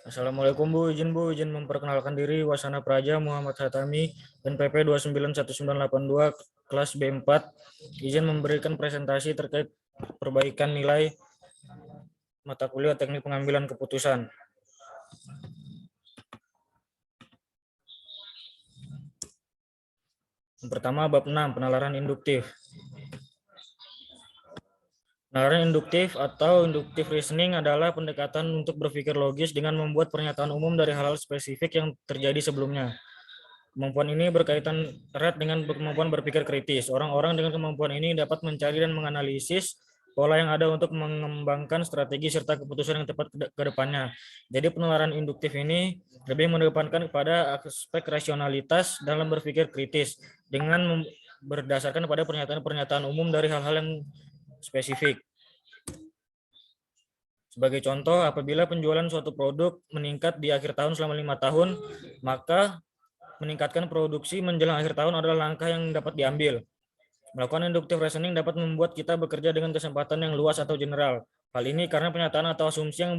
Assalamualaikum Bu, izin memperkenalkan diri, Wasana Praja Muhammad Hatami, NPP 291982 kelas B4. Izin memberikan presentasi terkait perbaikan nilai mata kuliah teknik pengambilan keputusan. Yang pertama, bab 6, penalaran induktif. Penalaran induktif atau inductive reasoning adalah pendekatan untuk berpikir logis dengan membuat pernyataan umum dari hal-hal spesifik yang terjadi sebelumnya. Kemampuan ini berkaitan erat dengan kemampuan berpikir kritis. Orang-orang dengan kemampuan ini dapat mencari dan menganalisis pola yang ada untuk mengembangkan strategi serta keputusan yang tepat ke depannya. Jadi penalaran induktif ini lebih mengedepankan kepada aspek rasionalitas dalam berpikir kritis dengan berdasarkan pada pernyataan-pernyataan umum dari hal-hal yang spesifik. Sebagai contoh, apabila penjualan suatu produk meningkat di akhir tahun selama 5 tahun, maka meningkatkan produksi menjelang akhir tahun adalah langkah yang dapat diambil. Melakukan inductive reasoning dapat membuat kita bekerja dengan kesempatan yang luas atau general. Hal ini karena pernyataan atau asumsi yang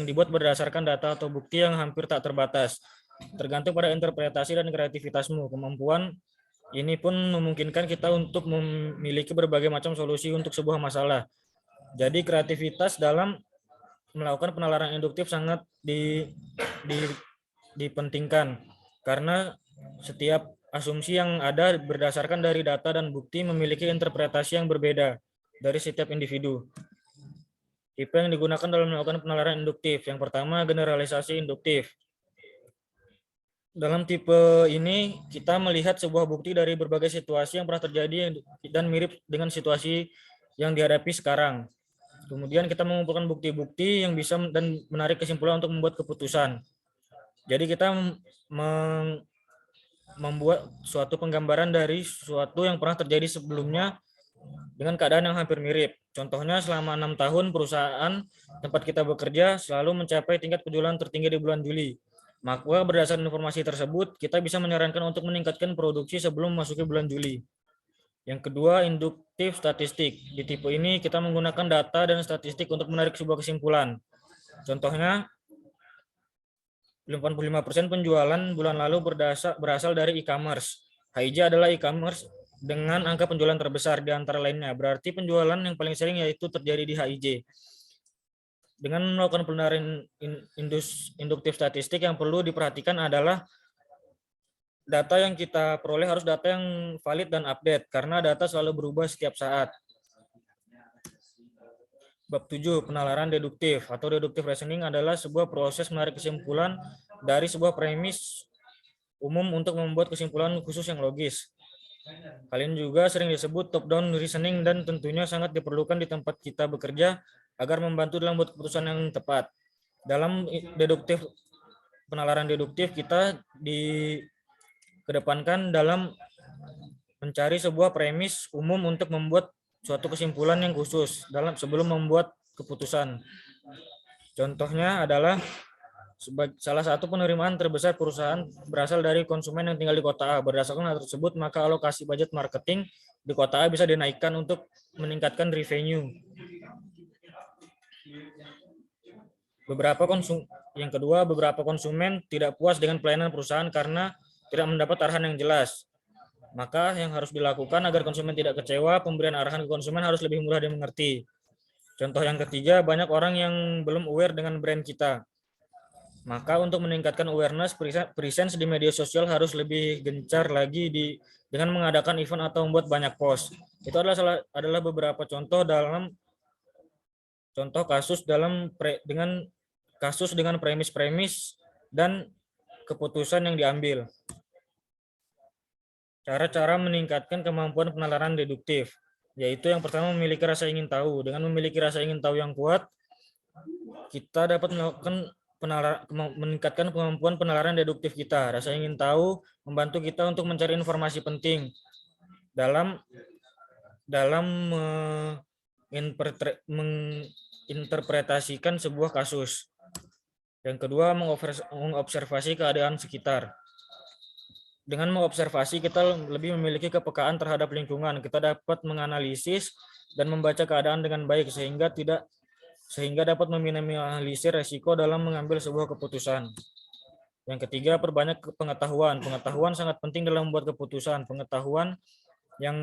dibuat berdasarkan data atau bukti yang hampir tak terbatas. Tergantung pada interpretasi dan kreativitasmu. Kemampuan ini pun memungkinkan kita untuk memiliki berbagai macam solusi untuk sebuah masalah. Jadi kreativitas dalam melakukan penalaran induktif sangat dipentingkan karena setiap asumsi yang ada berdasarkan dari data dan bukti memiliki interpretasi yang berbeda dari setiap individu. Tipe yang digunakan dalam melakukan penalaran induktif. Yang pertama, generalisasi induktif. Dalam tipe ini, kita melihat sebuah bukti dari berbagai situasi yang pernah terjadi dan mirip dengan situasi yang dihadapi sekarang. Kemudian kita mengumpulkan bukti-bukti yang bisa dan menarik kesimpulan untuk membuat keputusan. Jadi kita membuat suatu penggambaran dari sesuatu yang pernah terjadi sebelumnya dengan keadaan yang hampir mirip. Contohnya selama 6 tahun perusahaan tempat kita bekerja selalu mencapai tingkat penjualan tertinggi di bulan Juli. Maka berdasarkan informasi tersebut, kita bisa menyarankan untuk meningkatkan produksi sebelum memasuki bulan Juli. Yang kedua, induktif statistik. Di tipe ini kita menggunakan data dan statistik untuk menarik sebuah kesimpulan. Contohnya, 85% penjualan bulan lalu berasal dari e-commerce. HIJ adalah e-commerce dengan angka penjualan terbesar di antara lainnya. Berarti penjualan yang paling sering yaitu terjadi di HIJ. Dengan melakukan penalaran induktif statistik yang perlu diperhatikan adalah data yang kita peroleh harus data yang valid dan update karena data selalu berubah setiap saat. Bab 7, penalaran deduktif atau deductive reasoning adalah sebuah proses menarik kesimpulan dari sebuah premis umum untuk membuat kesimpulan khusus yang logis. Kalian juga sering disebut top-down reasoning dan tentunya sangat diperlukan di tempat kita bekerja agar membantu dalam membuat keputusan yang tepat. Dalam penalaran deduktif kita dikedepankan dalam mencari sebuah premis umum untuk membuat suatu kesimpulan yang khusus sebelum membuat keputusan. Contohnya adalah salah satu penerimaan terbesar perusahaan berasal dari konsumen yang tinggal di kota A. Berdasarkan hal tersebut, maka alokasi budget marketing di kota A bisa dinaikkan untuk meningkatkan revenue. Yang kedua, beberapa konsumen tidak puas dengan pelayanan perusahaan karena tidak mendapat arahan yang jelas. Maka yang harus dilakukan agar konsumen tidak kecewa, pemberian arahan ke konsumen harus lebih mudah dimengerti. Contoh yang ketiga, banyak orang yang belum aware dengan brand kita. Maka untuk meningkatkan awareness, presence di media sosial harus lebih gencar lagi dengan mengadakan event atau membuat banyak post. Itu adalah beberapa contoh kasus dengan premis-premis dan keputusan yang diambil. Cara-cara meningkatkan kemampuan penalaran deduktif, yaitu yang pertama memiliki rasa ingin tahu. Dengan memiliki rasa ingin tahu yang kuat, kita dapat meningkatkan kemampuan penalaran deduktif kita. Rasa ingin tahu membantu kita untuk mencari informasi penting dalam menginterpretasikan sebuah kasus. Yang kedua, mengobservasi keadaan sekitar. Dengan mengobservasi, kita lebih memiliki kepekaan terhadap lingkungan. Kita dapat menganalisis dan membaca keadaan dengan baik sehingga dapat meminimalisir resiko dalam mengambil sebuah keputusan. Yang ketiga, perbanyak pengetahuan. Pengetahuan sangat penting dalam membuat keputusan. Pengetahuan yang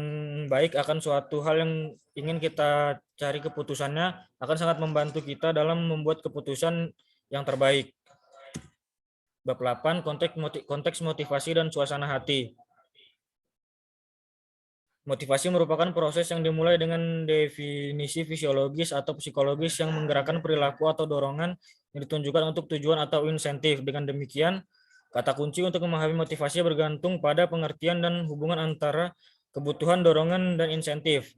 baik akan suatu hal yang ingin kita cari keputusannya akan sangat membantu kita dalam membuat keputusan yang terbaik. Bab 8, konteks motivasi dan suasana hati. Motivasi merupakan proses yang dimulai dengan definisi fisiologis atau psikologis yang menggerakkan perilaku atau dorongan yang ditunjukkan untuk tujuan atau insentif. Dengan demikian, kata kunci untuk memahami motivasi bergantung pada pengertian dan hubungan antara kebutuhan, dorongan, dan insentif.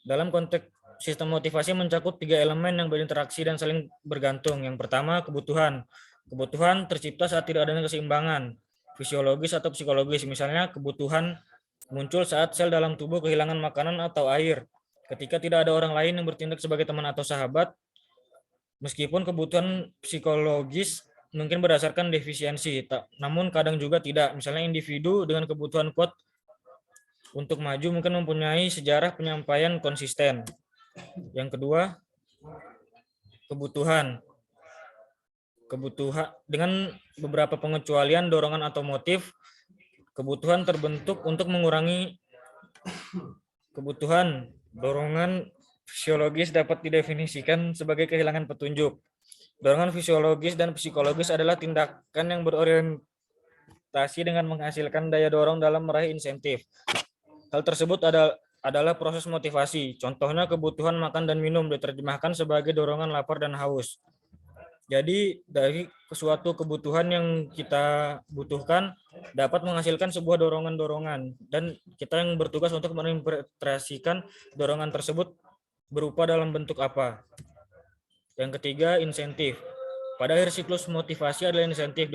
Dalam konteks sistem motivasi mencakup 3 elemen yang berinteraksi dan saling bergantung. Yang pertama, kebutuhan. Kebutuhan tercipta saat tidak adanya keseimbangan fisiologis atau psikologis. Misalnya, kebutuhan muncul saat sel dalam tubuh kehilangan makanan atau air. Ketika tidak ada orang lain yang bertindak sebagai teman atau sahabat, meskipun kebutuhan psikologis mungkin berdasarkan defisiensi, namun kadang juga tidak. Misalnya individu dengan kebutuhan kuat untuk maju mungkin mempunyai sejarah penyampaian konsisten. Yang kedua, kebutuhan dengan beberapa pengecualian dorongan atau motif. Kebutuhan terbentuk untuk mengurangi kebutuhan. Dorongan fisiologis dapat didefinisikan sebagai kehilangan petunjuk. Dorongan fisiologis dan psikologis adalah tindakan yang berorientasi dengan menghasilkan daya dorong dalam meraih insentif. Hal tersebut adalah proses motivasi. Contohnya kebutuhan makan dan minum diterjemahkan sebagai dorongan lapar dan haus. Jadi dari suatu kebutuhan yang kita butuhkan dapat menghasilkan sebuah dorongan-dorongan, dan kita yang bertugas untuk menginterpretasikan dorongan tersebut berupa dalam bentuk apa. Yang ketiga, insentif. Pada akhir siklus motivasi adalah insentif,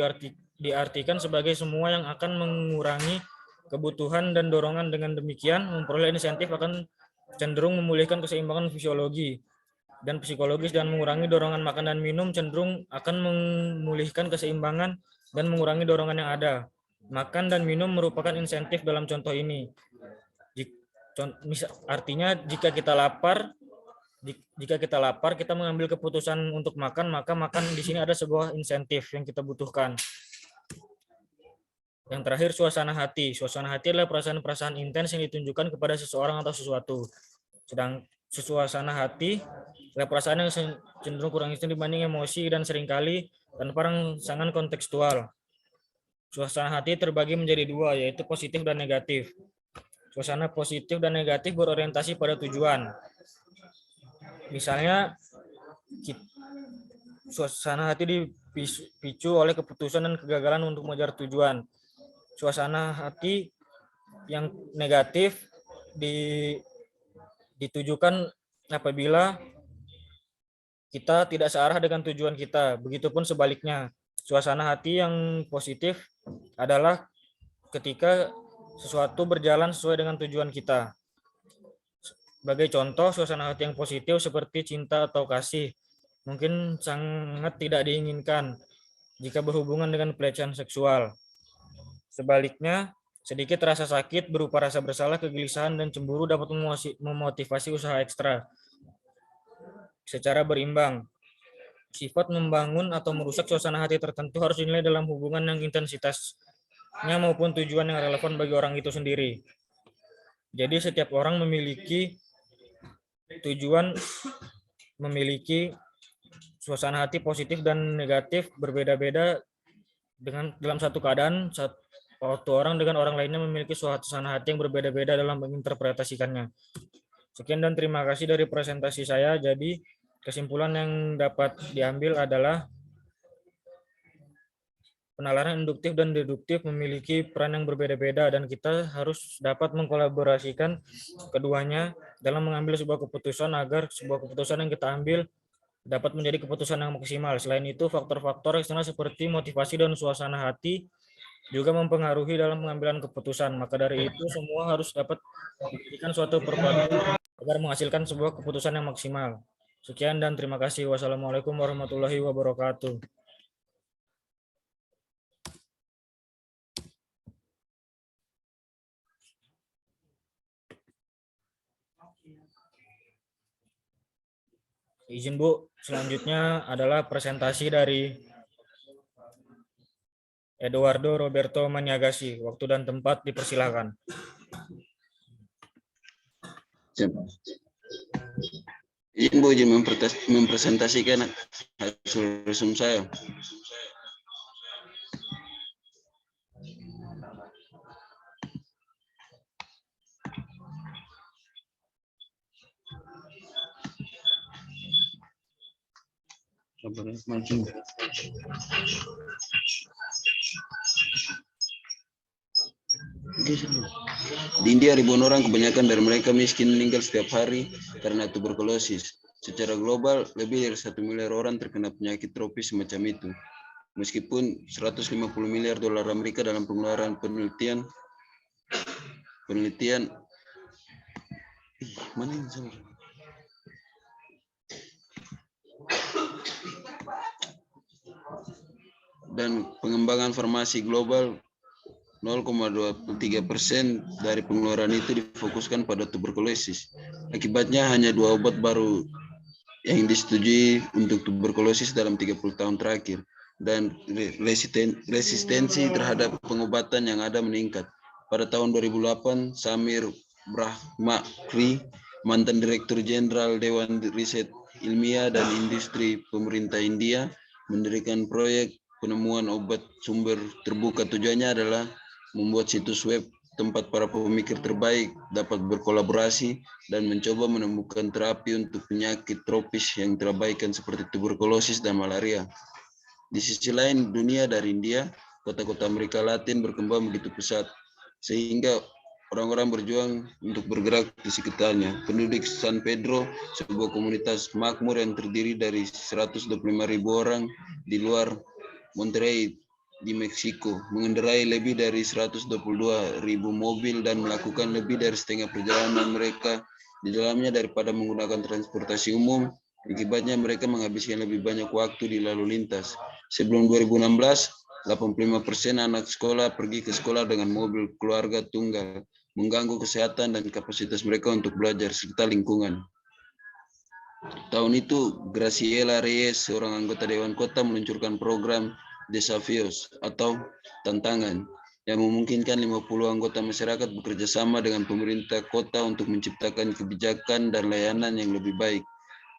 diartikan sebagai semua yang akan mengurangi kebutuhan dan dorongan. Dengan demikian, memperoleh insentif akan cenderung memulihkan keseimbangan fisiologi dan psikologis, dan mengurangi dorongan makan dan minum cenderung akan memulihkan keseimbangan dan mengurangi dorongan yang ada. Makan dan minum merupakan insentif dalam contoh ini. Artinya jika kita lapar, kita mengambil keputusan untuk makan, maka makan di sini ada sebuah insentif yang kita butuhkan. Yang terakhir, suasana hati. Suasana hati adalah perasaan-perasaan intens yang ditunjukkan kepada seseorang atau sesuatu. Sedang suasana hati adalah perasaan yang cenderung kurang intens dibanding emosi dan seringkali tanpa rangsangan kontekstual. Suasana hati terbagi menjadi dua, yaitu positif dan negatif. Suasana positif dan negatif berorientasi pada tujuan. Misalnya, suasana hati dipicu oleh keputusan dan kegagalan untuk mengejar tujuan. Suasana hati yang negatif ditujukan apabila kita tidak searah dengan tujuan kita. Begitupun sebaliknya. Suasana hati yang positif adalah ketika sesuatu berjalan sesuai dengan tujuan kita. Sebagai contoh, suasana hati yang positif seperti cinta atau kasih mungkin sangat tidak diinginkan jika berhubungan dengan pelecehan seksual. Sebaliknya, sedikit rasa sakit berupa rasa bersalah, kegelisahan, dan cemburu dapat memotivasi usaha ekstra secara berimbang. Sifat membangun atau merusak suasana hati tertentu harus dinilai dalam hubungan yang intensitasnya maupun tujuan yang relevan bagi orang itu sendiri. Jadi setiap orang memiliki suasana hati positif dan negatif berbeda-beda dalam satu keadaan. Satu orang dengan orang lainnya memiliki suasana hati yang berbeda-beda dalam menginterpretasikannya. Sekian dan terima kasih dari presentasi saya. Jadi kesimpulan yang dapat diambil adalah penalaran induktif dan deduktif memiliki peran yang berbeda-beda, dan kita harus dapat mengkolaborasikan keduanya dalam mengambil sebuah keputusan agar sebuah keputusan yang kita ambil dapat menjadi keputusan yang maksimal. Selain itu, faktor-faktor eksternal seperti motivasi dan suasana hati juga mempengaruhi dalam pengambilan keputusan. Maka dari itu, semua harus dapat memberikan suatu perpaduan agar menghasilkan sebuah keputusan yang maksimal. Sekian dan terima kasih. Wassalamualaikum warahmatullahi wabarakatuh. Izin Bu, selanjutnya adalah presentasi dari Eduardo Roberto Maniagasi. Waktu dan tempat dipersilakan. Izin Bu, izin mempresentasikan hasil resum saya. Di India, ribuan orang, kebanyakan dari mereka miskin, meninggal setiap hari karena tuberkulosis. Secara global, lebih dari 1 miliar orang terkena penyakit tropis semacam itu. Meskipun 150 miliar dolar Amerika dalam pengeluaran penelitian mana ini salah? Dan pengembangan farmasi global, 0,23% dari pengeluaran itu difokuskan pada tuberkulosis. Akibatnya hanya 2 obat baru yang disetujui untuk tuberkulosis dalam 30 tahun terakhir, dan resistensi terhadap pengobatan yang ada meningkat. Pada tahun 2008, Samir Brahmakri, mantan Direktur Jenderal Dewan Riset Ilmiah dan Industri Pemerintah India, mendirikan proyek penemuan obat sumber terbuka. Tujuannya adalah membuat situs web tempat para pemikir terbaik dapat berkolaborasi dan mencoba menemukan terapi untuk penyakit tropis yang terabaikan seperti tuberkulosis dan malaria. Di sisi lain, dunia dari India, kota-kota Amerika Latin berkembang begitu pesat, sehingga orang-orang berjuang untuk bergerak di sekitarnya. Penduduk San Pedro, sebuah komunitas makmur yang terdiri dari 125.000 orang di luar Monterrey di Meksiko, mengendarai lebih dari 122.000 mobil dan melakukan lebih dari setengah perjalanan mereka di dalamnya daripada menggunakan transportasi umum. Akibatnya mereka menghabiskan lebih banyak waktu di lalu lintas. Sebelum 2016, 85% anak sekolah pergi ke sekolah dengan mobil keluarga tunggal, mengganggu kesehatan dan kapasitas mereka untuk belajar serta lingkungan. Tahun itu, Graciela Reyes, seorang anggota Dewan Kota, meluncurkan program Desafios atau tantangan yang memungkinkan 50 anggota masyarakat bekerja sama dengan pemerintah kota untuk menciptakan kebijakan dan layanan yang lebih baik.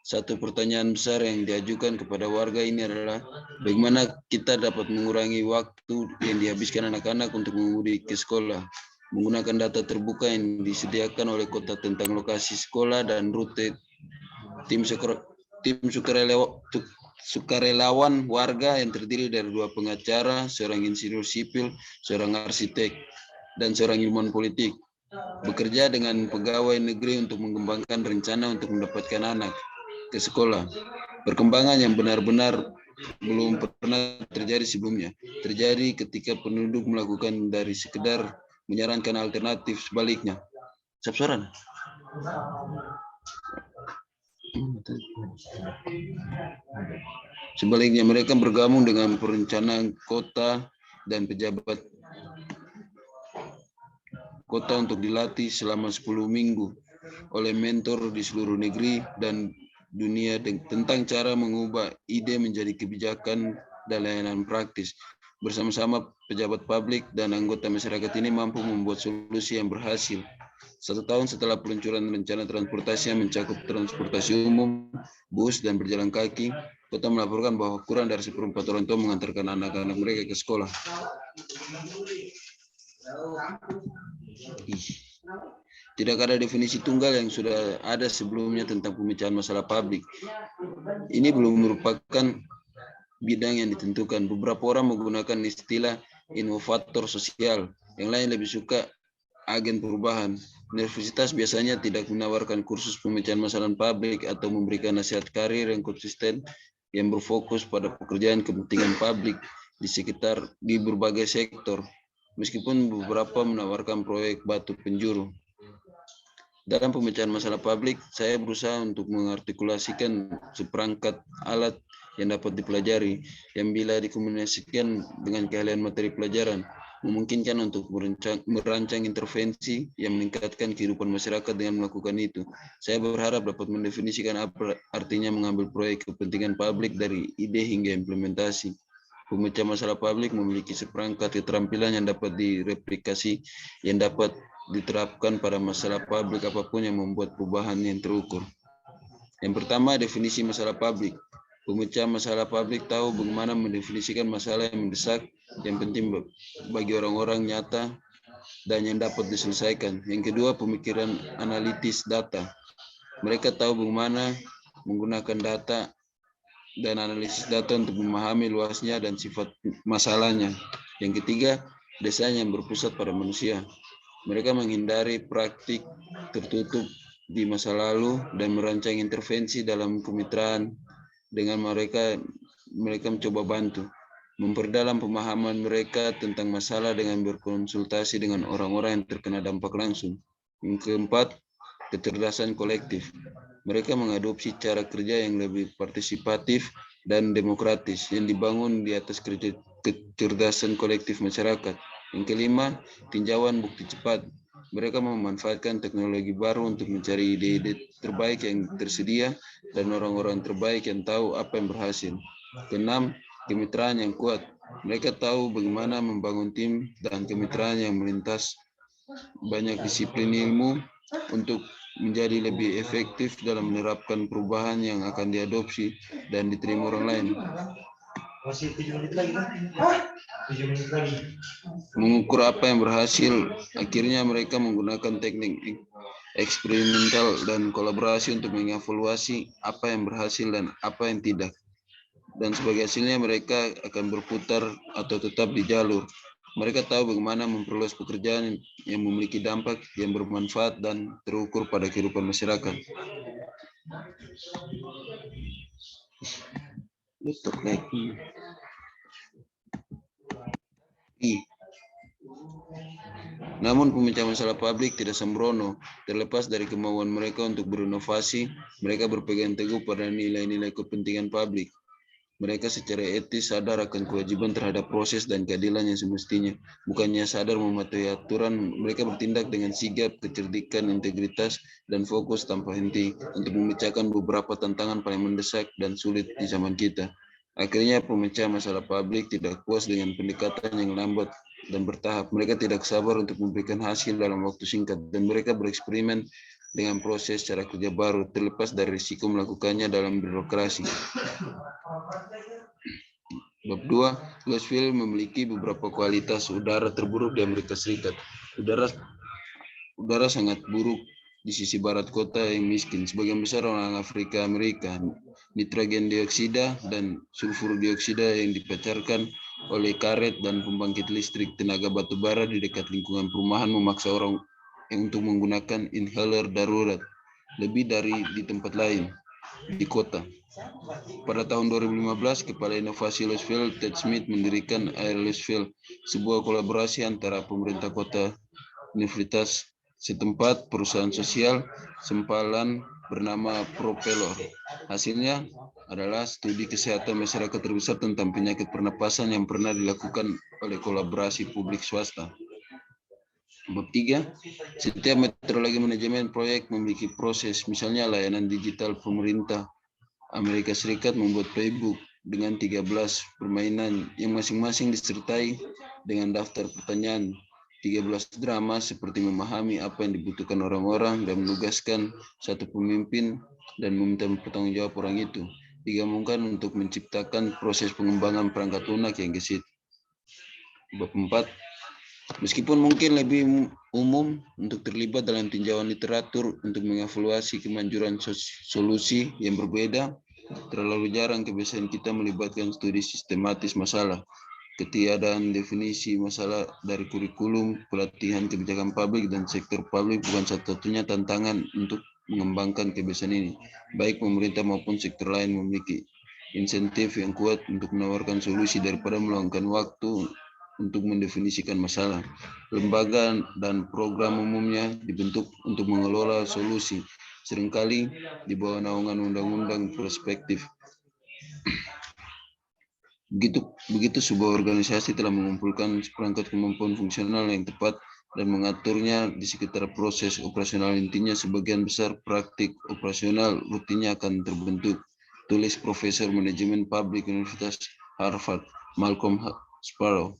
Satu pertanyaan besar yang diajukan kepada warga ini adalah bagaimana kita dapat mengurangi waktu yang dihabiskan anak-anak untuk mengemudi ke sekolah, menggunakan data terbuka yang disediakan oleh kota tentang lokasi sekolah dan rute. Tim sukarelawan warga yang terdiri dari 2 pengacara, seorang insinyur sipil, seorang arsitek, dan seorang ilmuwan politik, bekerja dengan pegawai negeri untuk mengembangkan rencana untuk mendapatkan anak ke sekolah. Perkembangan yang benar-benar belum pernah terjadi sebelumnya. Terjadi ketika penduduk melakukan dari sekedar menyarankan alternatif sebaliknya. Sabsoran. Sebaliknya, mereka bergabung dengan perencanaan kota dan pejabat kota untuk dilatih selama 10 minggu oleh mentor di seluruh negeri dan dunia tentang cara mengubah ide menjadi kebijakan dan layanan praktis. Bersama-sama pejabat publik dan anggota masyarakat ini mampu membuat solusi yang berhasil. 1 tahun setelah peluncuran rencana transportasi yang mencakup transportasi umum, bus, dan berjalan kaki, kota melaporkan bahwa kurang dari 1/4 orang tua mengantarkan anak-anak mereka ke sekolah. Tidak ada definisi tunggal yang sudah ada sebelumnya tentang pemecahan masalah publik. Ini belum merupakan bidang yang ditentukan. Beberapa orang menggunakan istilah inovator sosial, yang lain lebih suka agen perubahan. Universitas biasanya tidak menawarkan kursus pemecahan masalah publik atau memberikan nasihat karir yang konsisten yang berfokus pada pekerjaan kepentingan publik di berbagai sektor, meskipun beberapa menawarkan proyek batu penjuru. Dalam pemecahan masalah publik, saya berusaha untuk mengartikulasikan seperangkat alat yang dapat dipelajari, yang bila dikomunikasikan dengan keahlian materi pelajaran, memungkinkan untuk merancang intervensi yang meningkatkan kehidupan masyarakat dengan melakukan itu. Saya berharap dapat mendefinisikan apa artinya mengambil proyek kepentingan publik dari ide hingga implementasi. Pemecah masalah publik memiliki seperangkat keterampilan yang dapat direplikasi, yang dapat diterapkan pada masalah publik apapun yang membuat perubahan yang terukur. Yang pertama, definisi masalah publik. Pemecah masalah publik tahu bagaimana mendefinisikan masalah yang mendesak, yang penting bagi orang-orang nyata, dan yang dapat diselesaikan. Yang kedua, pemikiran analitis data. Mereka tahu bagaimana menggunakan data dan analisis data untuk memahami luasnya dan sifat masalahnya. Yang ketiga, desain yang berpusat pada manusia. Mereka menghindari praktik tertutup di masa lalu dan merancang intervensi dalam kemitraan dengan mereka mencoba bantu memperdalam pemahaman mereka tentang masalah dengan berkonsultasi dengan orang-orang yang terkena dampak langsung. Yang keempat, kecerdasan kolektif. Mereka mengadopsi cara kerja yang lebih partisipatif dan demokratis yang dibangun di atas kecerdasan kolektif masyarakat. Yang kelima, tinjauan bukti cepat. Mereka memanfaatkan teknologi baru untuk mencari ide-ide terbaik yang tersedia dan orang-orang terbaik yang tahu apa yang berhasil. Keenam, kemitraan yang kuat. Mereka tahu bagaimana membangun tim dan kemitraan yang melintas banyak disiplin ilmu untuk menjadi lebih efektif dalam menerapkan perubahan yang akan diadopsi dan diterima orang lain. Masih 7 menit lagi kan? 7 menit lagi. Mengukur apa yang berhasil, akhirnya mereka menggunakan teknik eksperimental dan kolaborasi untuk mengevaluasi apa yang berhasil dan apa yang tidak. Dan sebagai hasilnya mereka akan berputar atau tetap di jalur. Mereka tahu bagaimana memperluas pekerjaan yang memiliki dampak yang bermanfaat dan terukur pada kehidupan masyarakat. Namun pemecah masalah publik tidak sembrono. Terlepas dari kemauan mereka untuk berinovasi, mereka berpegang teguh pada nilai-nilai kepentingan publik. Mereka secara etis sadar akan kewajiban terhadap proses dan keadilan yang semestinya. Bukannya sadar mematuhi aturan, mereka bertindak dengan sigap, kecerdikan, integritas, dan fokus tanpa henti untuk memecahkan beberapa tantangan paling mendesak dan sulit di zaman kita. Akhirnya pemecah masalah publik tidak puas dengan pendekatan yang lambat dan bertahap. Mereka tidak sabar untuk memberikan hasil dalam waktu singkat dan mereka bereksperimen dengan proses cara kerja baru terlepas dari risiko melakukannya dalam birokrasi. Bab 2, Louisville memiliki beberapa kualitas udara terburuk di Amerika Serikat. Udara sangat buruk di sisi barat kota yang miskin. Sebagian besar orang Afrika Amerika. Nitrogen dioksida dan sulfur dioksida yang dipancarkan oleh karet dan pembangkit listrik tenaga batu bara di dekat lingkungan perumahan memaksa orang untuk menggunakan inhaler darurat lebih dari di tempat lain di kota. Pada tahun 2015, Kepala Inovasi Louisville, Ted Smith, mendirikan Air Louisville, sebuah kolaborasi antara pemerintah kota, universitas setempat, perusahaan sosial, sempalan bernama Propeller. Hasilnya adalah studi kesehatan masyarakat terbesar tentang penyakit pernapasan yang pernah dilakukan oleh kolaborasi publik swasta. Bab 3, setiap metodologi manajemen proyek memiliki proses, misalnya layanan digital pemerintah Amerika Serikat membuat playbook dengan 13 permainan yang masing-masing disertai dengan daftar pertanyaan, 13 drama seperti memahami apa yang dibutuhkan orang-orang dan menugaskan satu pemimpin dan meminta pertanggungjawab orang itu, digabungkan untuk menciptakan proses pengembangan perangkat lunak yang gesit. Bab 4, meskipun mungkin lebih umum untuk terlibat dalam tinjauan literatur untuk mengevaluasi kemanjuran solusi yang berbeda, terlalu jarang kebiasaan kita melibatkan studi sistematis masalah. Ketiadaan definisi masalah dari kurikulum, pelatihan kebijakan publik, dan sektor publik bukan satu-satunya tantangan untuk mengembangkan kebiasaan ini. Baik pemerintah maupun sektor lain memiliki insentif yang kuat untuk menawarkan solusi daripada meluangkan waktu untuk mendefinisikan masalah. Lembaga dan program umumnya dibentuk untuk mengelola solusi, seringkali di bawah naungan undang-undang perspektif. Begitu sebuah organisasi telah mengumpulkan seperangkat kemampuan fungsional yang tepat dan mengaturnya di sekitar proses operasional intinya, sebagian besar praktik operasional rutinnya akan terbentuk. Tulis Profesor Manajemen Publik Universitas Harvard, Malcolm Sparrow.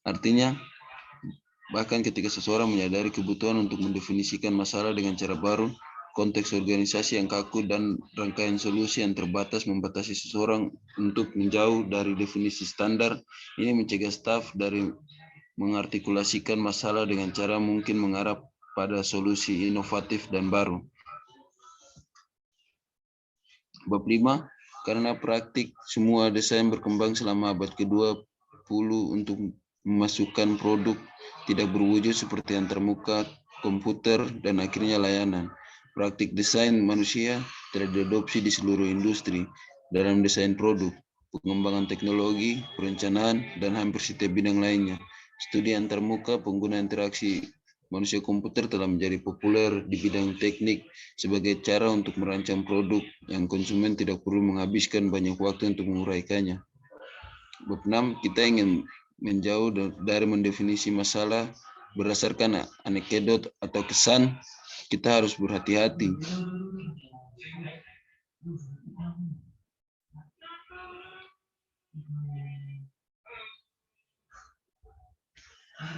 Artinya, bahkan ketika seseorang menyadari kebutuhan untuk mendefinisikan masalah dengan cara baru, konteks organisasi yang kaku dan rangkaian solusi yang terbatas membatasi seseorang untuk menjauh dari definisi standar. Ini mencegah staf dari mengartikulasikan masalah dengan cara mungkin mengarah pada solusi inovatif dan baru. Bab 5, karena praktik semua desain berkembang selama abad ke-20 untuk memasukkan produk tidak berwujud seperti antarmuka, komputer, dan akhirnya layanan. Praktik desain manusia telah diadopsi di seluruh industri dalam desain produk, pengembangan teknologi, perencanaan, dan hampir setiap bidang lainnya. Studi antarmuka pengguna interaksi manusia komputer telah menjadi populer di bidang teknik sebagai cara untuk merancang produk yang konsumen tidak perlu menghabiskan banyak waktu untuk menguraikannya. Bab 6, kita ingin menjauh dari mendefinisi masalah berdasarkan anekdot atau kesan. Kita harus berhati-hati.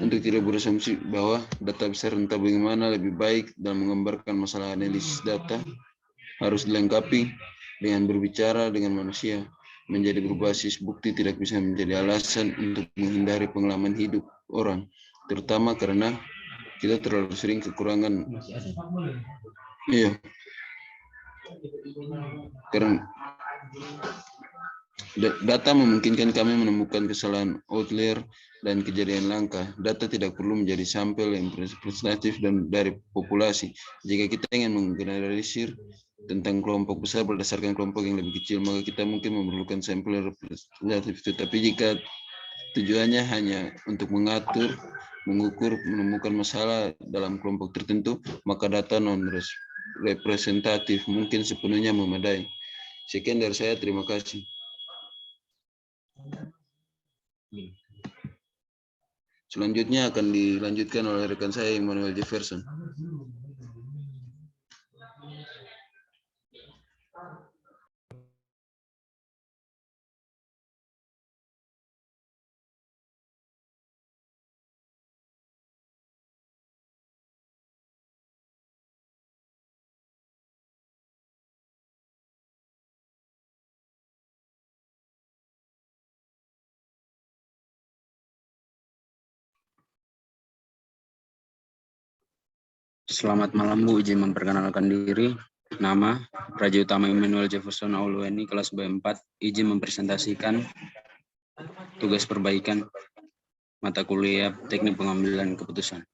Untuk tidak berasumsi bahwa data besar entah bagaimana lebih baik dalam menggambarkan masalah analisis data, harus dilengkapi dengan berbicara dengan manusia. Menjadi berbasis bukti tidak bisa menjadi alasan untuk menghindari pengalaman hidup orang, terutama karena kita terlalu sering kekurangan. Iya. Karena data memungkinkan kami menemukan kesalahan outlier dan kejadian langka. Data tidak perlu menjadi sampel yang representatif dan dari populasi. Jika kita ingin menggeneralisir tentang kelompok besar berdasarkan kelompok yang lebih kecil, maka kita mungkin memerlukan sampel yang representatif. Tetapi jika tujuannya hanya untuk mengatur, mengukur, menemukan masalah dalam kelompok tertentu, maka data non-representatif mungkin sepenuhnya memadai. Sekian dari saya, terima kasih. Selanjutnya akan dilanjutkan oleh rekan saya, Emmanuel Jefferson. Selamat malam Bu, izin memperkenalkan diri. Nama Raja Utama Emmanuel Jefferson Aulueni, kelas B4. Izin mempresentasikan tugas perbaikan mata kuliah Teknik Pengambilan Keputusan.